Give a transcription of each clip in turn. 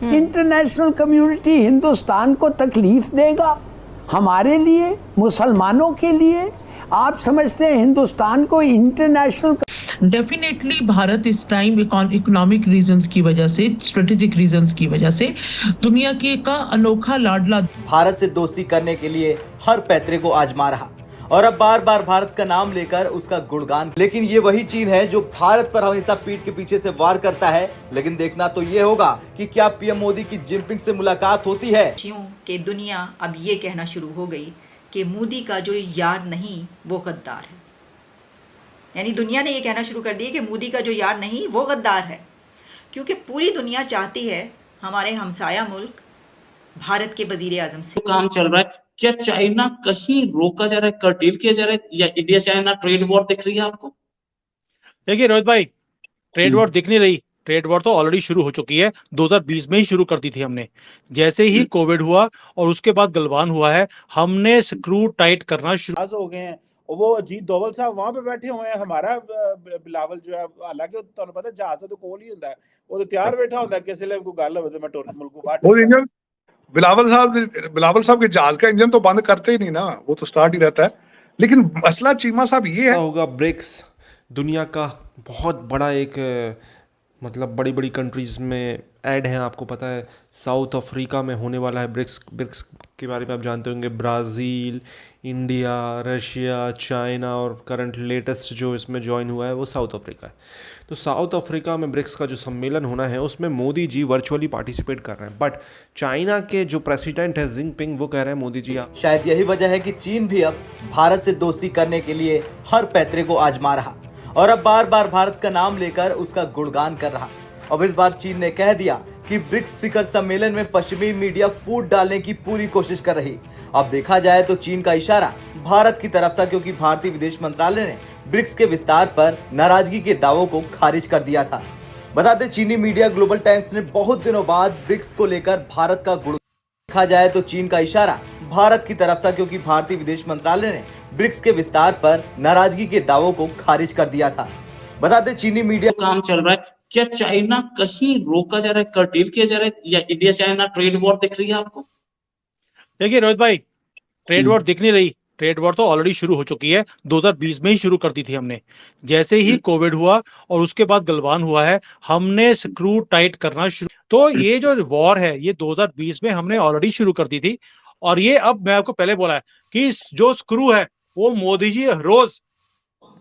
International community Hindustan को तकलीफ देगा? हमारे लिए, मुसलमानों के लिए? आप समझते हैं हिंदुस्तान को इंटरनेशनल? डेफिनेटली भारत इस टाइम इकोनॉमिक रीजंस की वजह से, स्ट्रेटेजिक रीजंस की वजह से दुनिया के का अनोखा लाडला भारत से दोस्ती करने के लिए हर पैतरे को आजमा रहा और अब बार बार भारत का नाम लेकर उसका गुणगान। लेकिन ये वही चीन है जो भारत पर हमेशा पीठ के पीछे से वार करता है। लेकिन देखना तो ये होगा कि क्या पीएम मोदी की जिनपिंग से मुलाकात होती है। कि दुनिया अब ये कहना शुरू हो गई कि मोदी का जो यार नहीं वो गद्दार है। यानी दुनिया ने ये कहना शुरू कर दिया कि मोदी का जो यार नहीं वो गद्दार है, क्योंकि पूरी दुनिया चाहती है हमारे हमसाया मुल्क भारत के वजीर आजम से काम चल रहा है। क्या चाइना कहीं रोका जा रहा है, कर्टेल किया जा रहा है, या इंडिया चाइना ट्रेड वॉर दिख रही है आपको? देखिए रोहित भाई, ट्रेड वॉर दिख नहीं रही। ट्रेड वॉर तो ऑलरेडी शुरू हो चुकी है, 2020 में ही शुरू कर दी थी हमने। जैसे ही कोविड हुआ और उसके बाद गलवान हुआ है, हमने स्क्रू टाइट करना शुरू हो गए हैं। और वो अजीत डोवल साहब वहां पे बैठे हुए हैं, हमारा बिलावल जो है, हालांकि तुहानू पता जहाज तो कोल ही हुंदा है, वो तो तैयार बैठा हुंदा है किसी ले कोई गल होवे तो मैं टोर मुल्क को बाहर। वो इंजन बिलावल साहब के जहाज का इंजन तो बंद करते ही नहीं ना, वो तो स्टार्ट ही रहता है। लेकिन मसला चीमा साहब ये है होगा, ब्रिक्स दुनिया का बहुत बड़ा एक मतलब बड़ी बड़ी कंट्रीज में ऐड है। आपको पता है साउथ अफ्रीका में होने वाला है ब्रिक्स के बारे में आप जानते होंगे। ब्राज़ील, इंडिया, रशिया, चाइना और करंट लेटेस्ट जो इसमें ज्वाइन हुआ है वो साउथ अफ्रीका है। तो साउथ अफ्रीका में ब्रिक्स का जो सम्मेलन होना है उसमें मोदी जी वर्चुअली पार्टिसिपेट कर रहे हैं। बट चाइना के जो प्रेसिडेंट है जिनपिंग वो कह रहे हैं मोदी जी आप। शायद यही वजह है कि चीन भी अब भारत से दोस्ती करने के लिए हर पैतरे को आजमा रहा और अब बार बार भारत का नाम लेकर उसका गुणगान कर रहा। अब इस बार चीन ने कह दिया कि ब्रिक्स शिखर सम्मेलन में पश्चिमी मीडिया फूट डालने की पूरी कोशिश कर रही। अब देखा जाए तो चीन का इशारा भारत की तरफ था, क्योंकि भारतीय विदेश मंत्रालय ने ब्रिक्स के विस्तार पर नाराजगी के दावों को खारिज कर दिया था। बता दें, चीनी मीडिया ग्लोबल टाइम्स ने बहुत दिनों बाद ब्रिक्स को लेकर भारत का गुण देखा जाए तो चीन का इशारा भारत की तरफ था, क्योंकि भारतीय विदेश मंत्रालय ने ब्रिक्स के विस्तार पर नाराजगी के दावों को खारिज कर दिया था। बता दें, चीनी मीडिया काम चल रहा है। क्या चाइना कहीं रोका जा रहा है, कर्टेल किया जा रहा है, या इंडिया चाइना ट्रेड वॉर दिख रही है आपको? देखिए रोहित भाई, ट्रेड वॉर दिख नहीं रही। ट्रेड वॉर तो ऑलरेडी शुरू हो चुकी है, 2020 में ही शुरू कर दी थी हमने। जैसे ही कोविड हुआ और उसके बाद गलवान हुआ है, हमने स्क्रू टाइट करना शुरू। तो ये जो वॉर है ये 2020 में हमने ऑलरेडी शुरू कर दी थी। और ये अब मैं आपको पहले बोला है कि जो स्क्रू है वो मोदी जी रोज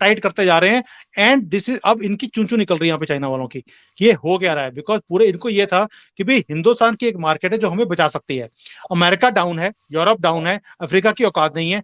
टाइट करते जा रहे हैं। एंड दिस इज, अब इनकी चूंचू निकल रही है यहाँ पे चाइना वालों की, ये हो क्या रहा है। बिकॉज पूरे इनको ये था कि भाई हिंदुस्तान की एक मार्केट है जो हमें बचा सकती है। अमेरिका डाउन है, यूरोप डाउन है, अफ्रीका की औकात नहीं है,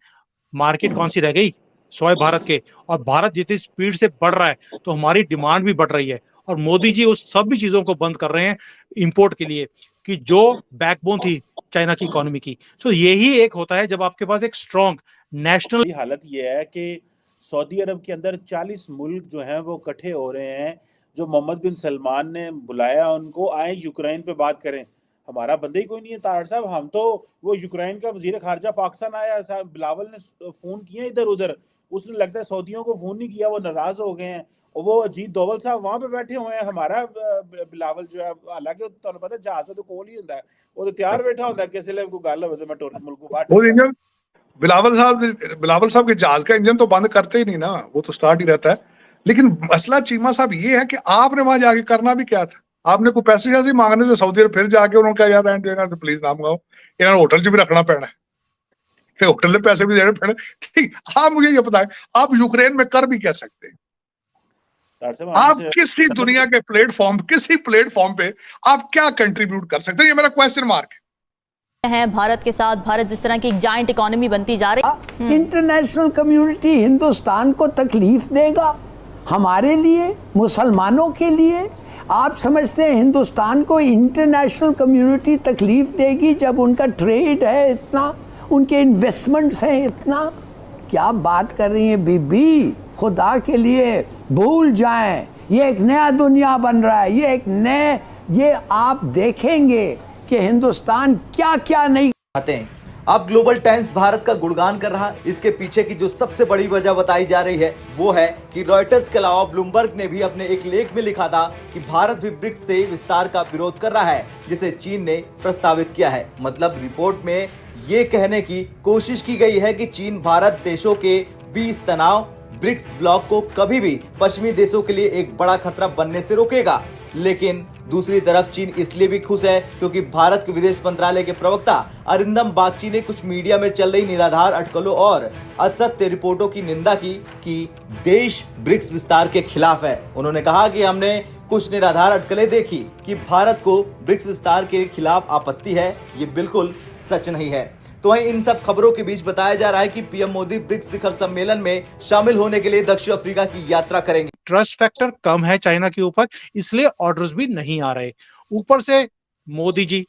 मार्केट कौन सी रह गई स्वाय भारत के। और भारत जितनी स्पीड से बढ़ रहा है तो हमारी डिमांड भी बढ़ रही है। और मोदी जी उस सब भी चीजों को बंद कर रहे हैं इंपोर्ट के लिए, कि जो बैकबोन थी चाइना की इकोनॉमी की। सो यही एक होता है जब आपके पास एक स्ट्रॉन्ग नेशनल। हालत ये है कि सऊदी अरब के अंदर 40 मुल्क जो हैं वो इकट्ठे हो रहे हैं, जो मोहम्मद बिन सलमान ने बुलाया उनको, आए यूक्रेन पे बात करें। हमारा बंदे ही कोई नहीं है तार साहब। हम तो वो यूक्रेन का वजीर खारजा पाकिस्तान आया साहब, बिलावल ने फोन किया इधर उधर, उसने लगता है सऊदियों को फोन नहीं किया, वो नाराज हो गए हैं। और वो अजीत डोवल साहब वहां पे बैठे हुए हैं, हमारा बिलावल जो है, हालांकि तुहानू पता जहाज तो कोल ही हुंदा है, वो तो तैयार बैठा हुंदा है किसी ले कोई गल होवे तो मैं टोर मुल्क को बाहर। वो इंजन बिलावल साहब के जहाज का इंजन तो बंद करते ही नहीं ना, वो तो स्टार्ट ही रहता है। लेकिन मसला चीमा साहब ये है कि आपने वहां जाके करना भी क्या था? आपने कोई पैसे जैसे मांगने थे सऊदी अरब, फिर जाके उन्होंने कहा यार रहने देना तो प्लीज ना मंगाओ, इन्होंने होटल च भी रखना पैना है, फिर होटल के पैसे भी देने पैने। ठीक, आप मुझे ये बताएं, आप यूक्रेन में कर भी कह सकते हैं? आप किसी दुनिया के प्लेटफॉर्म, किसी प्लेटफॉर्म पे आप क्या कंट्रीब्यूट कर सकते हैं? ये मेरा क्वेश्चन मार्क है। भारत के साथ भारत जिस तरह की एक जाइंट इकोनॉमी बनती जा रही, इंटरनेशनल कम्युनिटी हिंदुस्तान को तकलीफ देगा? हमारे लिए, मुसलमानों के लिए? आप समझते हैं हिंदुस्तान को इंटरनेशनल कम्युनिटी तकलीफ देगी जब उनका ट्रेड है इतना, उनके इन्वेस्टमेंट्स हैं इतना? क्या बात कर रही हैं बीबी, खुदा के लिए भूल जाएं। ये एक नया दुनिया बन रहा है, ये आप देखेंगे कि हिंदुस्तान क्या क्या नहीं आते हैं। अब ग्लोबल टाइम्स भारत का गुणगान कर रहा है। इसके पीछे की जो सबसे बड़ी वजह बताई जा रही है वो है कि रॉयटर्स के अलावा ब्लूमबर्ग ने भी अपने एक लेख में लिखा था कि भारत भी ब्रिक्स से विस्तार का विरोध कर रहा है, जिसे चीन ने प्रस्तावित किया है। मतलब रिपोर्ट में ये कहने की कोशिश की गई है कि चीन भारत देशों के बीच तनाव ब्रिक्स ब्लॉक को कभी भी पश्चिमी देशों के लिए एक बड़ा खतरा बनने से रोकेगा। लेकिन दूसरी तरफ चीन इसलिए भी खुश है क्योंकि भारत के विदेश मंत्रालय के प्रवक्ता अरिंदम बागची ने कुछ मीडिया में चल रही निराधार अटकलों और असत्य रिपोर्टों की निंदा की कि देश ब्रिक्स विस्तार के खिलाफ है। उन्होंने कहा कि हमने कुछ निराधार अटकलें देखी कि भारत को ब्रिक्स विस्तार के खिलाफ आपत्ति है, ये बिल्कुल सच नहीं है। तो वहीं इन सब खबरों के बीच बताया जा रहा है कि पीएम मोदी ब्रिक्स शिखर सम्मेलन में शामिल होने के लिए दक्षिण अफ्रीका की यात्रा करेंगे। ट्रस्ट फैक्टर कम है चाइना के ऊपर, इसलिए ऑर्डर्स भी नहीं आ रहे। ऊपर से मोदी जी,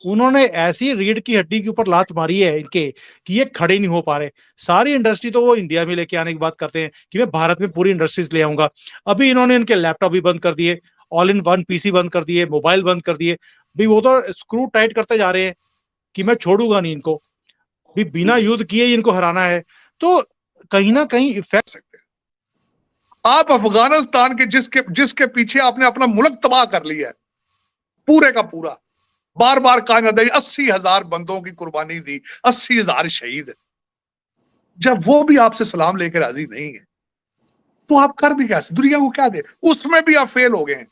उन्होंने ऐसी रीढ़ की हड्डी के ऊपर लात मारी है इनके कि ये खड़े नहीं हो पा रहे। सारी इंडस्ट्री तो वो इंडिया में लेके आने की बात करते हैं कि मैं भारत में पूरी इंडस्ट्रीज ले आऊंगा। अभी इन्होंने इनके लैपटॉप भी बंद कर दिए, ऑल इन वन पीसी बंद कर दिए, मोबाइल बंद कर दिए। भी वो तो स्क्रू टाइट करते जा रहे हैं कि मैं छोड़ूंगा नहीं इनको, भी बिना युद्ध किए ही इनको हराना है। तो कहीं ना कहीं इफेक्ट सकते हैं। आप अफगानिस्तान के जिसके पीछे आपने अपना मुल्क तबाह कर लिया है, पूरे का पूरा, बार बार कहा जाता है 80,000 बंदों की कुर्बानी दी, 80,000 शहीद। जब वो भी आपसे सलाम लेकर राजी नहीं है तो आप कर भी कैसे, दुनिया को क्या दे? उसमें भी आप फेल हो गए हैं।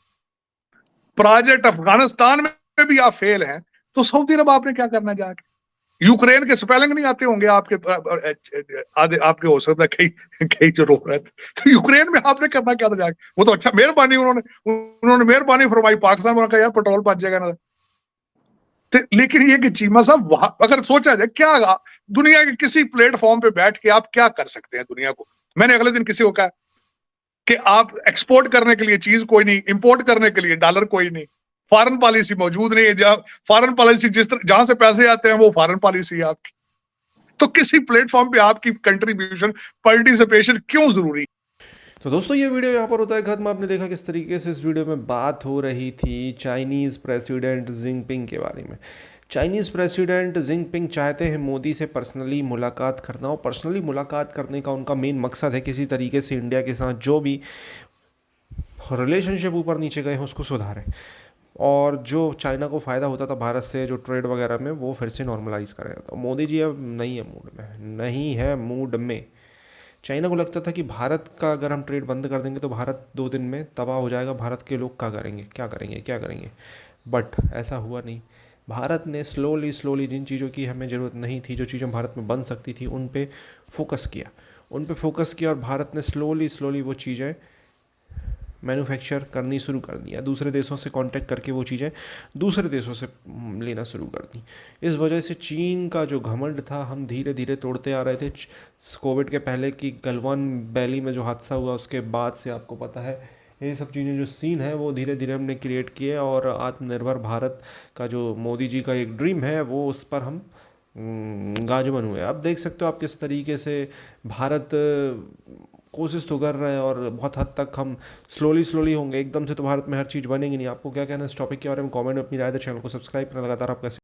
प्रोजेक्ट अफगानिस्तान में भी आप फेल हैं, तो सऊदी अरब आपने क्या करना जाके? यूक्रेन के स्पेलिंग नहीं आते होंगे आपके, आधे आपके हो सकता है कई जो रो रहे थे, तो यूक्रेन में आपने करना क्या था जाके? वो तो अच्छा मेहरबानी उन्होंने मेहरबानी फरमाई, पाकिस्तान में कहा यार पेट्रोल बच जाएगा ना। लेकिन ये कि चीमा साहब वहां अगर सोचा जाए क्या दुनिया के किसी प्लेटफॉर्म पे बैठ के आप क्या कर सकते हैं दुनिया को? मैंने अगले दिन किसी को कहा कि आप एक्सपोर्ट करने के लिए चीज कोई नहीं, इंपोर्ट करने के लिए डॉलर कोई नहीं, फॉरेन पॉलिसी मौजूद नहीं है। जहां फॉरेन पॉलिसी जहां से पैसे आते हैं वो फॉरेन पॉलिसी है आपकी। तो किसी प्लेटफॉर्म पे आपकी कंट्रीब्यूशन, पार्टिसिपेशन क्यों जरूरी? तो दोस्तों ये वीडियो यहाँ पर होता है खत्म। आपने देखा किस तरीके से इस वीडियो में बात हो रही थी चाइनीज़ प्रेसिडेंट जिनपिंग के बारे में। चाइनीज़ प्रेसिडेंट जिनपिंग चाहते हैं मोदी से पर्सनली मुलाकात करना, और पर्सनली मुलाकात करने का उनका मेन मकसद है किसी तरीके से इंडिया के साथ जो भी रिलेशनशिप ऊपर नीचे गए हैं उसको सुधारें, और जो चाइना को फ़ायदा होता था भारत से जो ट्रेड वगैरह में वो फिर से नॉर्मलाइज़ करें। तो मोदी जी अब नहीं है मूड में। चाइना को लगता था कि भारत का अगर हम ट्रेड बंद कर देंगे तो भारत 2 दिन में तबाह हो जाएगा, भारत के लोग क्या करेंगे। बट ऐसा हुआ नहीं। भारत ने स्लोली जिन चीज़ों की हमें ज़रूरत नहीं थी, जो चीज़ें भारत में बन सकती थी, उन पे फोकस किया और भारत ने स्लोली वो चीज़ें मैन्युफैक्चर करनी शुरू कर दिया। दूसरे देशों से कांटेक्ट करके वो चीज़ें दूसरे देशों से लेना शुरू कर दी। इस वजह से चीन का जो घमंड था हम धीरे धीरे तोड़ते आ रहे थे। कोविड के पहले की गलवान वैली में जो हादसा हुआ उसके बाद से आपको पता है ये सब चीज़ें जो सीन है वो धीरे धीरे हमने क्रिएट किए, और आत्मनिर्भर भारत का जो मोदी जी का एक ड्रीम है वो उस पर हम गाजबन हुए। अब देख सकते हो आप किस तरीके से भारत कोशिश तो कर रहे हैं, और बहुत हद तक हम स्लोली होंगे। एकदम से तो भारत में हर चीज़ बनेगी नहीं। आपको क्या कहना है इस टॉपिक के बारे में? कमेंट में अपनी राय दें। चैनल को सब्सक्राइब करें। लगातार आपका